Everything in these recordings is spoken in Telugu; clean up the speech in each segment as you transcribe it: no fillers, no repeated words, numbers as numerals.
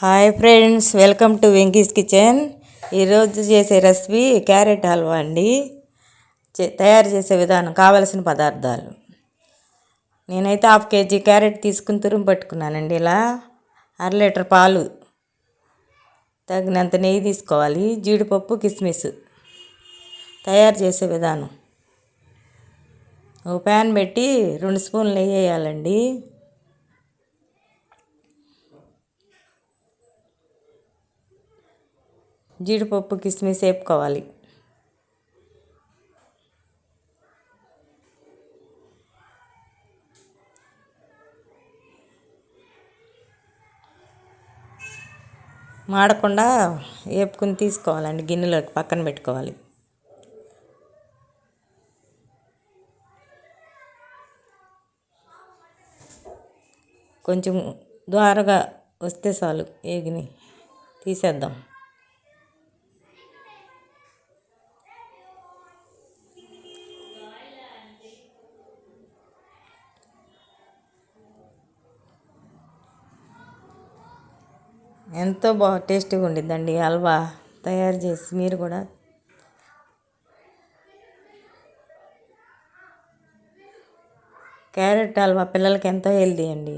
Hi friends, welcome to Venky's kitchen. ఈరోజు చేసే రెసిపీ క్యారెట్ హల్వా అండి. తయారు చేసే విధానం, కావలసిన పదార్థాలు. నేనైతే 1/2 kg క్యారెట్ తీసుకుని తురుము పట్టుకున్నానండి. ఇలా 1/2 లీటర్ పాలు, తగినంత నెయ్యి తీసుకోవాలి, జీడిపప్పు, కిస్మిస్. తయారు చేసే విధానం: ఒక ప్యాన్ పెట్టి 2 స్పూన్లు నెయ్యి వేయాలండి. జీడిపప్పు, కిస్మిస్ వేపుకోవాలి. మాడకుండా వేపుకుని తీసుకోవాలండి, గిన్నెలోకి పక్కన పెట్టుకోవాలి. కొంచెం ద్వారగా వస్తే చాలు, ఏగిని తీసేద్దాం. ఎంతో టేస్టీగా ఉండిద్దండి హల్వా. తయారు చేసి మీరు కూడా క్యారెట్ హల్వా పిల్లలకి ఎంతో హెల్తీ అండి.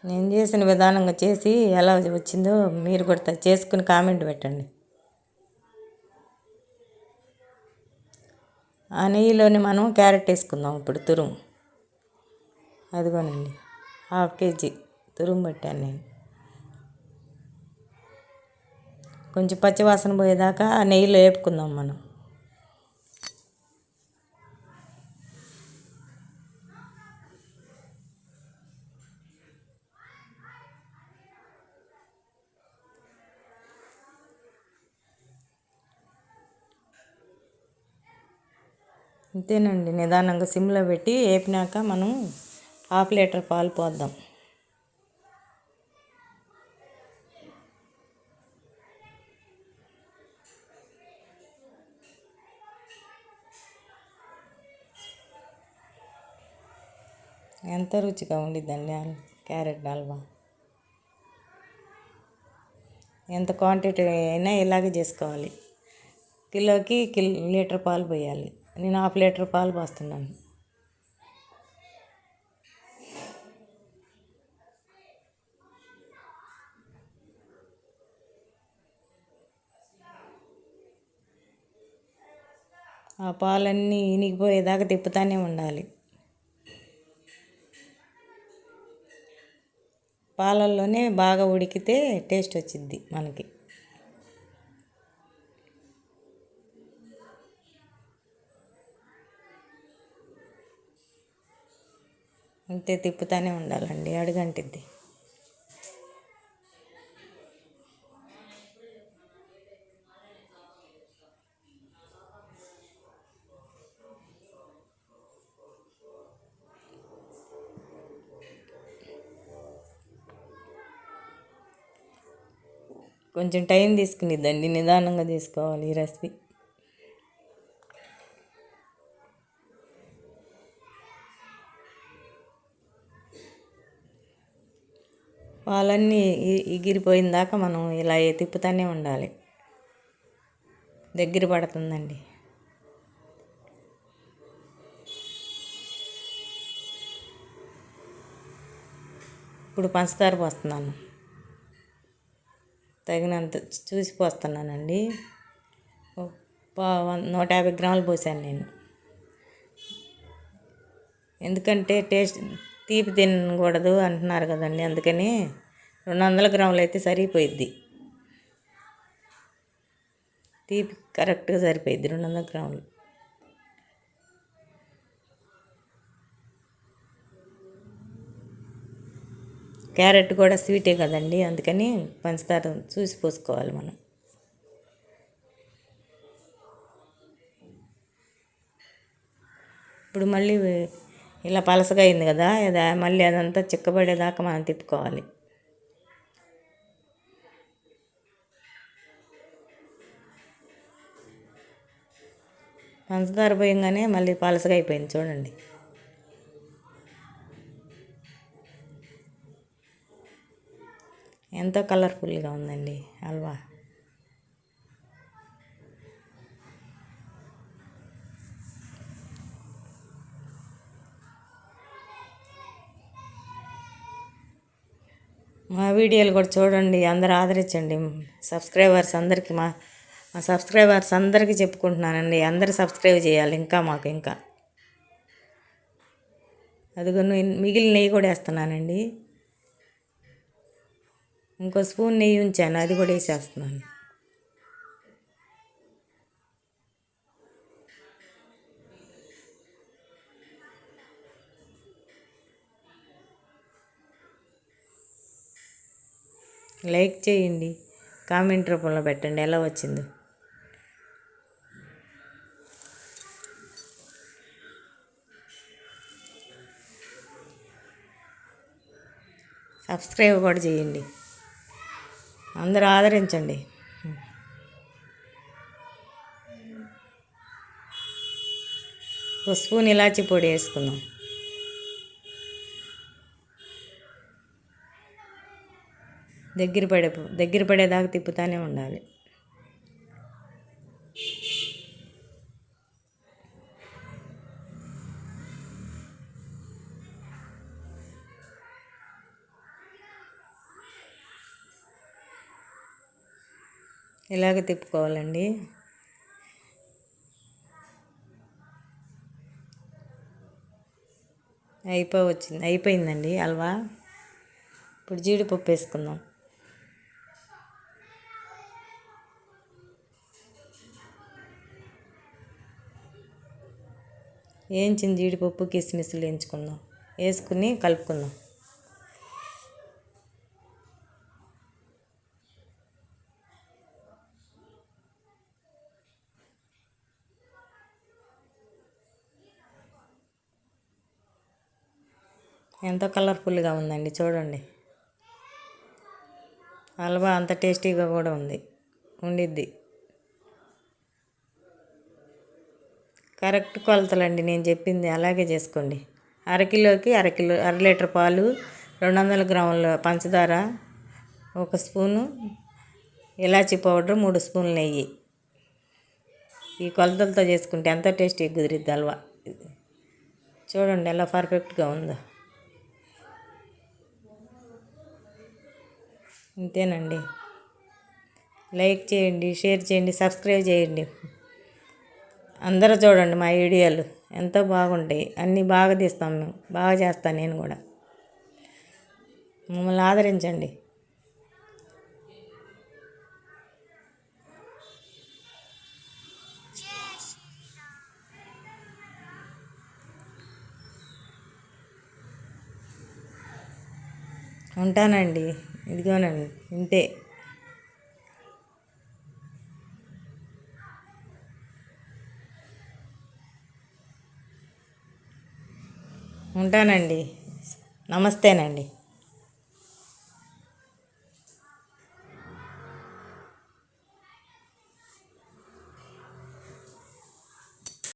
నేను చేసిన విధానంగా చేసి ఎలా వచ్చిందో మీరు కూడా చేసుకుని కామెంట్ పెట్టండి. ఆ నెయ్యిలోనే మనం క్యారెట్ వేసుకుందాం ఇప్పుడు. తురుము అదిగోనండి, 1/2 kg తురుము పట్టాను నేను. కొంచెం పచ్చివాసన పోయేదాకా ఆ నెయ్యిలో వేపుకుందాం మనం. అంతేనండి, నిదానంగా సిమ్లో పెట్టి వేపినాక మనం 1/2 లీటర్ పాలు పోద్దాం. ఎంత రుచిగా ఉండిద్దండి క్యారెట్ హల్వా. ఎంత క్వాంటిటీ అయినా ఇలాగే చేసుకోవాలి. కిలోకి లీటర్ పాలు పోయాలి. నేను 1/2 లీటర్ పాలు పోస్తున్నాను. ఆ పాలన్నీ ఇనిగిపోయేదాకా తిప్పుతానే ఉండాలి. పాలల్లోనే బాగా ఉడికితే టేస్ట్ వచ్చిద్ది మనకి. అంతే, తిప్పుతానే ఉండాలండి, అడుగంటిద్ది. కొంచెం టైం తీసుకునిద్దండి, నిదానంగా చేసుకోవాలి ఈ రెసిపీ. పాలన్నీ ఎగిరిపోయిన దాకా మనం ఇలా తిప్పుతూనే ఉండాలి, దగ్గర పడుతుందండి. ఇప్పుడు పంచదార పోస్తున్నాను, తగినంత చూసి పోస్తున్నానండి. 150 గ్రాములు పోసాను నేను. ఎందుకంటే తీపి తినకూడదు అంటున్నారు కదండి, అందుకని 200 గ్రాములు అయితే సరిపోయిద్ది. తీపి కరెక్ట్గా సరిపోయిద్ది 200 గ్రాములు. క్యారెట్ కూడా స్వీటే కదండి, అందుకని పంచదార చూసి పోసుకోవాలి మనం. ఇప్పుడు మళ్ళీ ఇలా పలసగా అయింది కదా, మళ్ళీ అదంతా చిక్కబడేదాకా మనం తిప్పుకోవాలి. పంచదార పోయంగానే మళ్ళీ పలసగా అయిపోయింది చూడండి. ఎంతో కలర్ఫుల్గా ఉందండి హల్వా. మా వీడియోలు కూడా చూడండి, అందరూ ఆదరించండి. సబ్స్క్రైబర్స్ అందరికీ మా సబ్స్క్రైబర్స్ అందరికీ చెప్పుకుంటున్నానండి, అందరూ సబ్స్క్రైబ్ చేయాలి ఇంకా మాకు. ఇంకా అదిగో మిగిలిన నెయ్యి కూడా వేస్తున్నానండి. ఇంకో స్పూన్ నెయ్యి ఉంచాను, అది కూడా వేసేస్తున్నాను. లైక్ చేయండి, కామెంట్ రూపంలో పెట్టండి ఎలా వచ్చిందో. సబ్స్క్రైబ్ కూడా చేయండి, అందరూ ఆదరించండి. ఒక స్పూన్ ఇలాచీ పొడి వేసుకుందాం. దగ్గర పడేదాకా తిప్పుతూనే ఉండాలి. ఇలాగ తిప్పుకోవాలండి. అయిపోయిందండి హల్వా. ఇప్పుడు జీడిపప్పు వేసుకుందాం. వేయించిన జీడిపప్పు కిస్మిస్లు వేసుకుని కలుపుకుందాం. ఎంతో కలర్ఫుల్గా ఉందండి చూడండి. హల్వా అంత టేస్టీగా కూడా ఉండిద్ది. కరెక్ట్ కొలతలండి నేను చెప్పింది, అలాగే చేసుకోండి. అరకిలోకి అర లీటర్ పాలు, 200 గ్రాముల పంచదార, 1 స్పూను ఇలాచీ పౌడర్, 3 స్పూన్లు నెయ్యి. ఈ కొలతలతో చేసుకుంటే ఎంతో టేస్టీగా కుదిరిద్ది హల్వా. చూడండి ఎలా పర్ఫెక్ట్గా ఉందో. ఇంతేనండి. లైక్ చేయండి, షేర్ చేయండి, సబ్స్క్రైబ్ చేయండి. అందరూ చూడండి మా వీడియోలు, ఎంతో బాగుంటాయి. అన్నీ బాగా తీస్తాం మేము, బాగా చేస్తాను నేను కూడా. మమ్మల్ని ఆదరించండి. ఉంటానండి, ఇదిగోనండి ఇంతే. ఉంటానండి, నమస్తేనండి.